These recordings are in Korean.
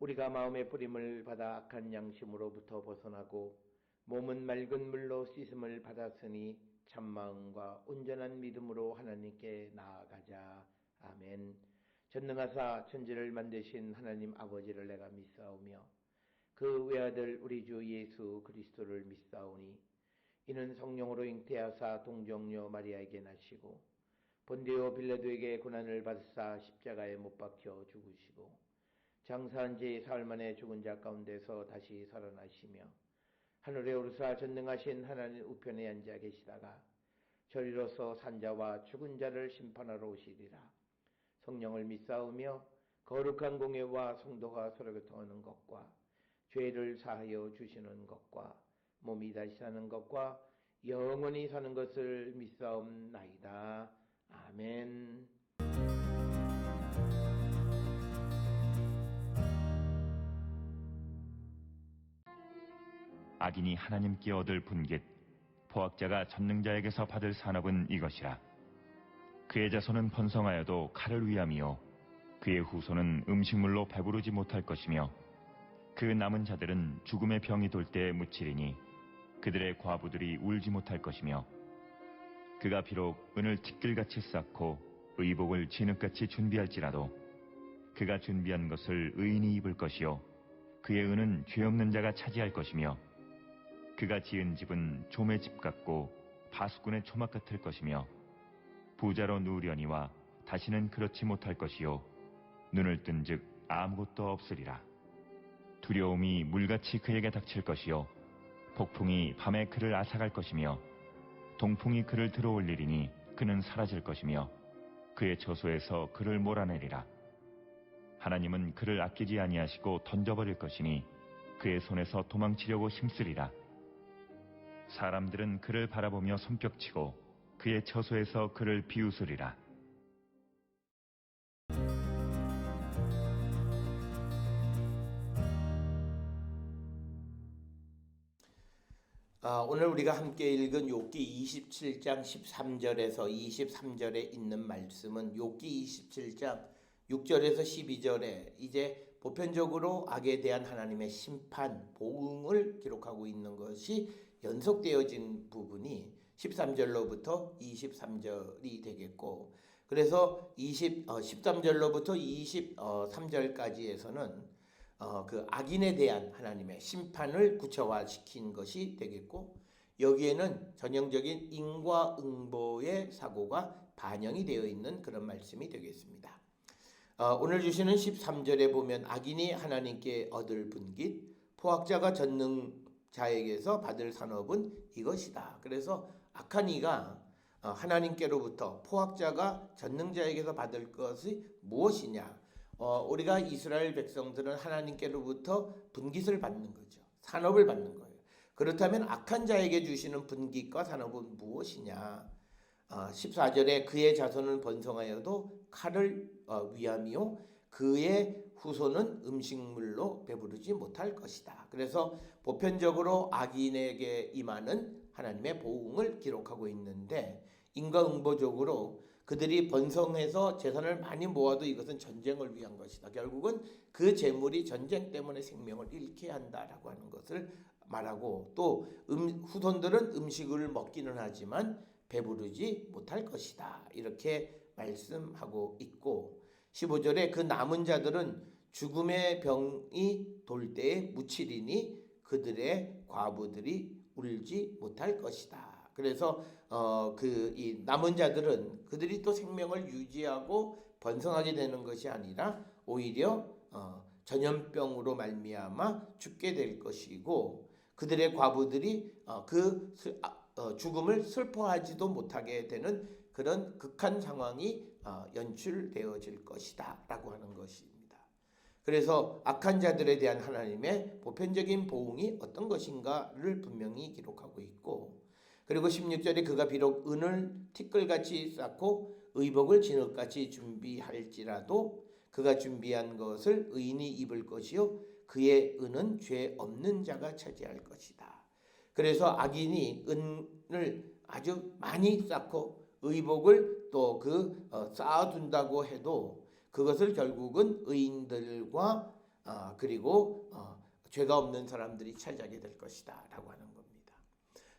우리가 마음의 뿌림을 받아 악한 양심으로부터 벗어나고 몸은 맑은 물로 씻음을 받았으니 참마음과 온전한 믿음으로 하나님께 나아가자. 아멘. 전능하사 천지를 만드신 하나님 아버지를 내가 믿사오며 그 외아들 우리 주 예수 그리스도를 믿사오니 이는 성령으로 잉태하사 동정녀 마리아에게 나시고 본디오 빌라도에게 고난을 받으사 십자가에 못 박혀 죽으시고 장사한 지 사흘 만에 죽은 자 가운데서 다시 살아나시며 하늘에 오르사 전능하신 하나님 우편에 앉아 계시다가 저리로서 산자와 죽은 자를 심판하러 오시리라. 성령을 믿사오며 거룩한 공예와 성도가 서로 교통하는 것과 죄를 사하여 주시는 것과 몸이 다시 사는 것과 영원히 사는 것을 믿사옵나이다. 아멘. 악인이 하나님께 얻을 분깃, 포악자가 전능자에게서 받을 산업은 이것이라. 그의 자손은 번성하여도 칼을 위함이요 그의 후손은 음식물로 배부르지 못할 것이며 그 남은 자들은 죽음의 병이 돌 때에 묻히리니 그들의 과부들이 울지 못할 것이며 그가 비록 은을 티끌같이 쌓고 의복을 진흙같이 준비할지라도 그가 준비한 것을 의인이 입을 것이요 그의 은은 죄 없는 자가 차지할 것이며 그가 지은 집은 좀의 집 같고 파수꾼의 초막 같을 것이며 부자로 누우려니와 다시는 그렇지 못할 것이요 눈을 뜬즉 아무것도 없으리라. 두려움이 물같이 그에게 닥칠 것이요 폭풍이 밤에 그를 앗아갈 것이며 동풍이 그를 들어올리리니 그는 사라질 것이며 그의 처소에서 그를 몰아내리라. 하나님은 그를 아끼지 아니하시고 던져버릴 것이니 그의 손에서 도망치려고 힘쓰리라. 사람들은 그를 바라보며 손뼉치고 그의 처소에서 그를 비웃으리라. 오늘 우리가 함께 읽은 욥기 27장 13절에서 23절에 있는 말씀은 욥기 27장 6절에서 12절에 이제 보편적으로 악에 대한 하나님의 심판, 보응을 기록하고 있는 것이 연속되어진 부분이 13절로부터 23절이 되겠고, 그래서 13절로부터 23절까지에서는 그 악인에 대한 하나님의 심판을 구체화시킨 것이 되겠고, 여기에는 전형적인 인과응보의 사고가 반영이 되어 있는 그런 말씀이 되겠습니다. 오늘 주시는 13절에 보면 악인이 하나님께 얻을 분깃, 포악자가 전능자에게서 받을 산업은 이것이다. 그래서 악한 이가 하나님께로부터, 포악자가 전능자에게서 받을 것이 무엇이냐? 우리가 이스라엘 백성들은 하나님께로부터 분깃을 받는 거죠. 산업을 받는 거예요. 그렇다면 악한 자에게 주시는 분깃과 산업은 무엇이냐? 14절에 그의 자손은 번성하여도 칼을 위함이요 그의 후손은 음식물로 배부르지 못할 것이다. 그래서 보편적으로 악인에게 임하는 하나님의 보응을 기록하고 있는데, 인과응보적으로 그들이 번성해서 재산을 많이 모아도 이것은 전쟁을 위한 것이다. 결국은 그 재물이 전쟁 때문에 생명을 잃게 한다라고 하는 것을 말하고, 또 후손들은 음식을 먹기는 하지만 배부르지 못할 것이다. 이렇게 말씀하고 있고, 15절에 그 남은 자들은 죽음의 병이 돌 때에 묻히리니 그들의 과부들이 울지 못할 것이다. 그래서 이 남은 자들은 그들이 또 생명을 유지하고 번성하게 되는 것이 아니라 오히려 전염병으로 말미암아 죽게 될 것이고, 그들의 과부들이 죽음을 슬퍼하지도 못하게 되는 그런 극한 상황이 연출되어질 것이다 라고 하는 것입니다. 그래서 악한 자들에 대한 하나님의 보편적인 보응이 어떤 것인가를 분명히 기록하고 있고, 그리고 16절에 그가 비록 은을 티끌같이 쌓고 의복을 진흙같이 준비할지라도 그가 준비한 것을 의인이 입을 것이요 그의 은은 죄 없는 자가 차지할 것이다. 그래서 악인이 은을 아주 많이 쌓고 의복을 또 쌓아둔다고 해도 그것을 결국은 의인들과 그리고 죄가 없는 사람들이 차지하게 될 것이다 라고 하는 겁니다.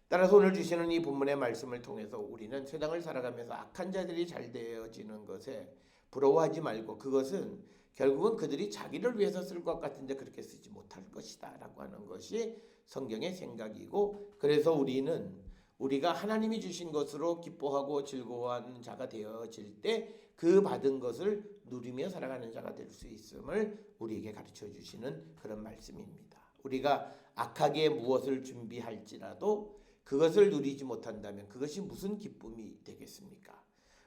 따라서 오늘 주시는 이 본문의 말씀을 통해서 우리는 세상을 살아가면서 악한 자들이 잘 되어지는 것에 부러워하지 말고, 그것은 결국은 그들이 자기를 위해서 쓸 것 같은데 그렇게 쓰지 못할 것이다 라고 하는 것이 성경의 생각이고, 그래서 우리가 하나님이 주신 것으로 기뻐하고 즐거워하는 자가 되어질 때 그 받은 것을 누리며 살아가는 자가 될 수 있음을 우리에게 가르쳐 주시는 그런 말씀입니다. 우리가 악하게 무엇을 준비할지라도 그것을 누리지 못한다면 그것이 무슨 기쁨이 되겠습니까?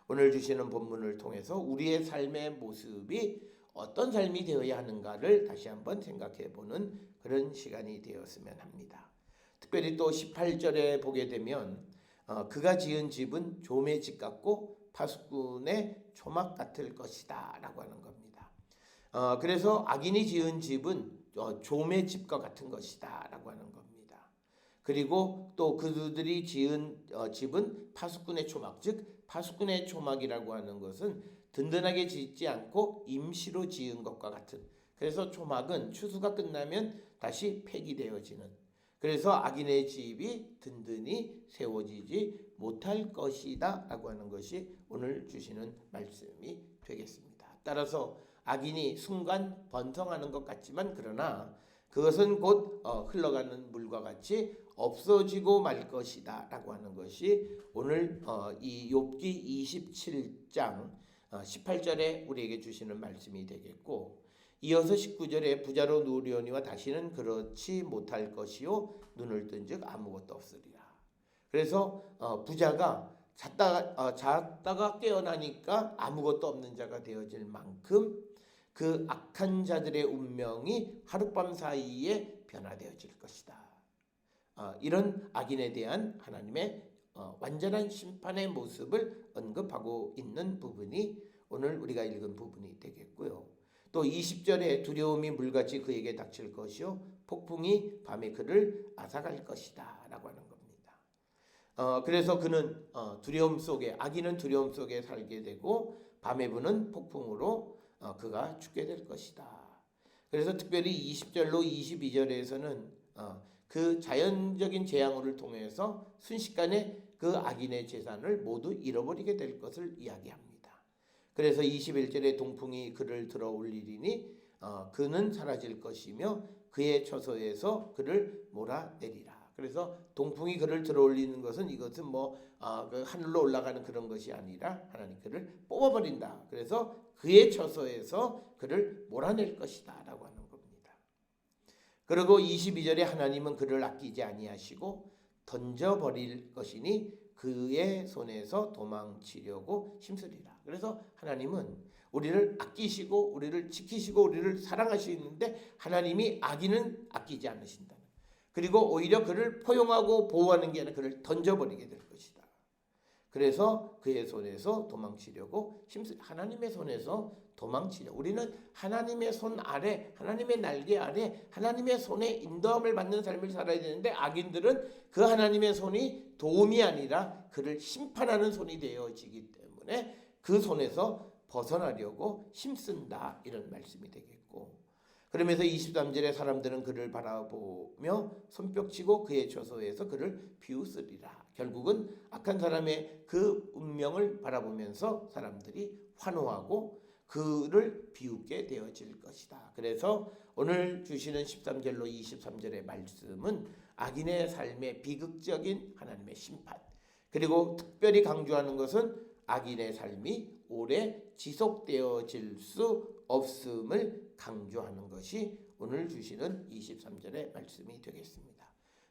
오늘 주시는 본문을 통해서 우리의 삶의 모습이 어떤 삶이 되어야 하는가를 다시 한번 생각해 보는 그런 시간이 되었으면 합니다. 특별히 또 18절에 보게 되면 그가 지은 집은 조매의 집 같고 파수꾼의 초막 같을 것이다 라고 하는 겁니다. 그래서 악인이 지은 집은 조매의 집과 같은 것이다 라고 하는 겁니다. 그리고 또 그들이 지은 집은 파수꾼의 초막, 즉 파수꾼의 초막이라고 하는 것은 든든하게 짓지 않고 임시로 지은 것과 같은, 그래서 초막은 추수가 끝나면 다시 폐기되어지는, 그래서 악인의 집이 든든히 세워지지 못할 것이다 라고 하는 것이 오늘 주시는 말씀이 되겠습니다. 따라서 악인이 순간 번성하는 것 같지만 그러나 그것은 곧 흘러가는 물과 같이 없어지고 말 것이다 라고 하는 것이 오늘 이 욥기 27장 18절에 우리에게 주시는 말씀이 되겠고, 이어서 19절에 부자로 누리오니와 다시는 그렇지 못할 것이요 눈을 뜬즉 아무것도 없으리라. 그래서 부자가 잤다가 깨어나니까 아무것도 없는 자가 되어질 만큼 그 악한 자들의 운명이 하룻밤 사이에 변화되어질 것이다. 이런 악인에 대한 하나님의 완전한 심판의 모습을 언급하고 있는 부분이 오늘 우리가 읽은 부분이 되겠고요. 또 20절에 두려움이 물같이 그에게 닥칠 것이요 폭풍이 밤에 그를 앗아갈 것이다 라고 하는 겁니다. 그래서 그는 두려움 속에, 악인은 두려움 속에 살게 되고 밤에 부는 폭풍으로 그가 죽게 될 것이다. 그래서 특별히 20절로 22절에서는 그 자연적인 재앙을 통해서 순식간에 그 악인의 재산을 모두 잃어버리게 될 것을 이야기합니다. 그래서 21절에 동풍이 그를 들어 올리리니 그는 사라질 것이며 그의 처소에서 그를 몰아내리라. 그래서 동풍이 그를 들어 올리는 것은 이것은 그 하늘로 올라가는 그런 것이 아니라 하나님 그를 뽑아버린다. 그래서 그의 처소에서 그를 몰아낼 것이다 라고 하는 겁니다. 그리고 22절에 하나님은 그를 아끼지 아니하시고 던져버릴 것이니 그의 손에서 도망치려고 힘쓰리라. 그래서 하나님은 우리를 아끼시고 우리를 지키시고 우리를 사랑하시는데 하나님이 악인은 아끼지 않으신다는, 그리고 오히려 그를 포용하고 보호하는 게 아니라 그를 던져버리게 될 것이다. 그래서 그의 손에서 도망치려고 하나님의 손에서 도망치려, 우리는 하나님의 손 아래, 하나님의 날개 아래, 하나님의 손에 인도함을 받는 삶을 살아야 되는데 악인들은 그 하나님의 손이 도움이 아니라 그를 심판하는 손이 되어지기 때문에 그 손에서 벗어나려고 힘쓴다, 이런 말씀이 되겠고, 그러면서 23절에 사람들은 그를 바라보며 손뼉치고 그의 처소에서 그를 비웃으리라. 결국은 악한 사람의 그 운명을 바라보면서 사람들이 환호하고 그를 비웃게 되어질 것이다. 그래서 오늘 주시는 13절로 23절의 말씀은 악인의 삶의 비극적인 하나님의 심판, 그리고 특별히 강조하는 것은 악인의 삶이 오래 지속되어질 수 없음을 강조하는 것이 오늘 주시는 23절의 말씀이 되겠습니다.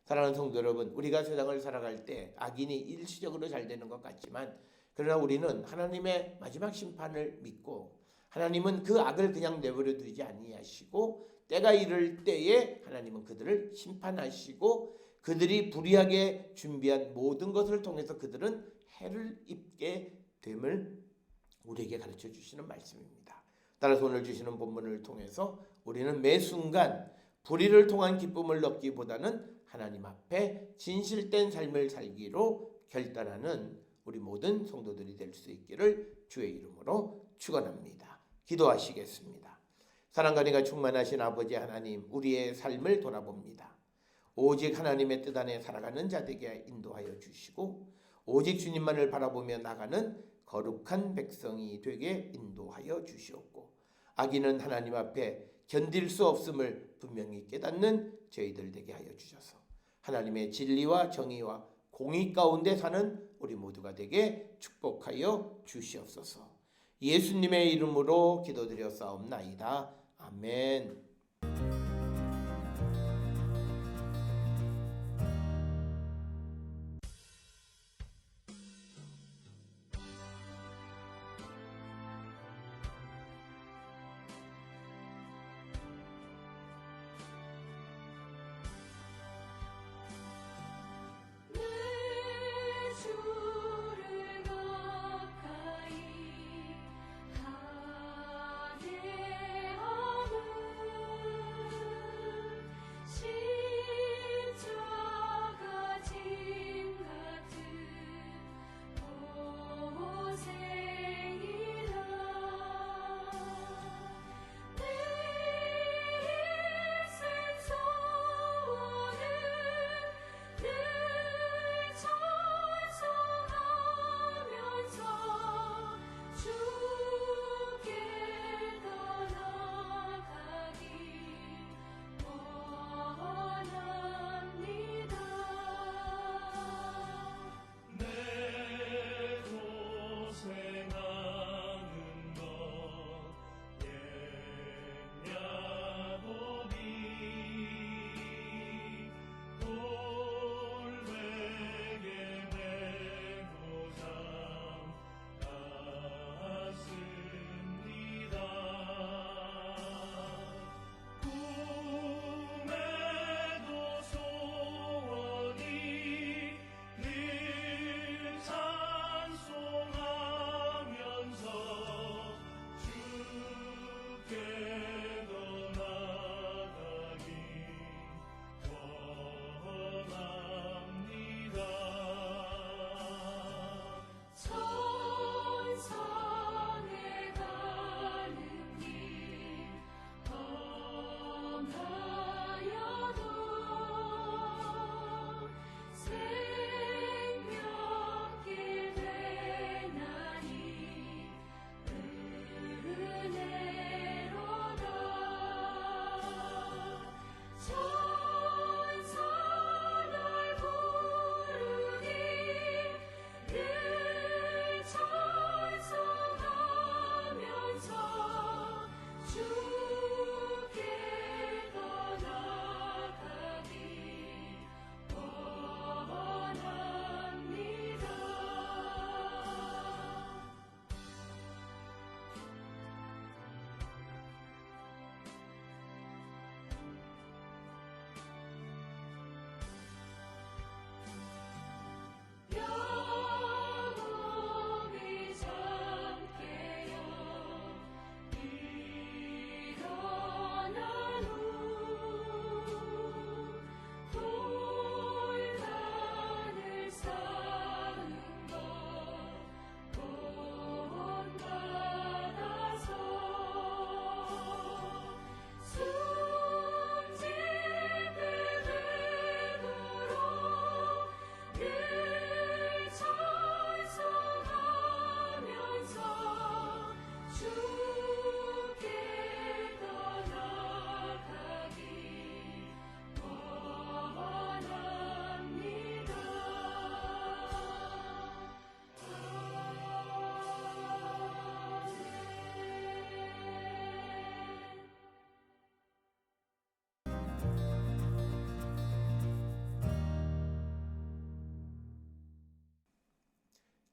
사랑하는 성도 여러분, 우리가 세상을 살아갈 때 악인이 일시적으로 잘 되는 것 같지만 그러나 우리는 하나님의 마지막 심판을 믿고 하나님은 그 악을 그냥 내버려 두지 아니하시고 때가 이를 때에 하나님은 그들을 심판하시고 그들이 불의하게 준비한 모든 것을 통해서 그들은 해를 입게 됨을 우리에게 가르쳐 주시는 말씀입니다. 따라서 오늘 주시는 본문을 통해서 우리는 매 순간 불의를 통한 기쁨을 얻기보다는 하나님 앞에 진실된 삶을 살기로 결단하는 우리 모든 성도들이 될 수 있기를 주의 이름으로 축원합니다. 기도하시겠습니다. 사랑과 은혜가 충만하신 아버지 하나님, 우리의 삶을 돌아봅니다. 오직 하나님의 뜻 안에 살아가는 자들에게 인도하여 주시고 오직 주님만을 바라보며 나가는 거룩한 백성이 되게 인도하여 주시옵고 악인은 하나님 앞에 견딜 수 없음을 분명히 깨닫는 저희들 되게 하여 주셔서 하나님의 진리와 정의와 공의 가운데 사는 우리 모두가 되게 축복하여 주시옵소서. 예수님의 이름으로 기도드렸사옵나이다. 아멘.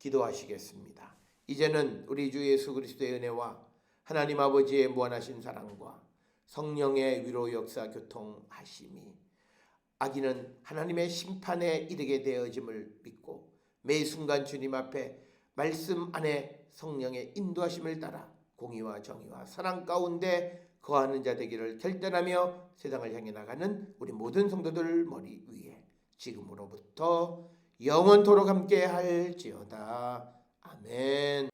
기도하시겠습니다. 이제는 우리 주 예수 그리스도의 은혜와 하나님 아버지의 무한하신 사랑과 성령의 위로 역사 교통하심이 악인은 하나님의 심판에 이르게 되어짐을 믿고 매 순간 주님 앞에 말씀 안에 성령의 인도하심을 따라 공의와 정의와 사랑 가운데 거하는 자 되기를 결단하며 세상을 향해 나가는 우리 모든 성도들 머리 위에 지금으로부터 영원토록 함께 할지어다. 아멘.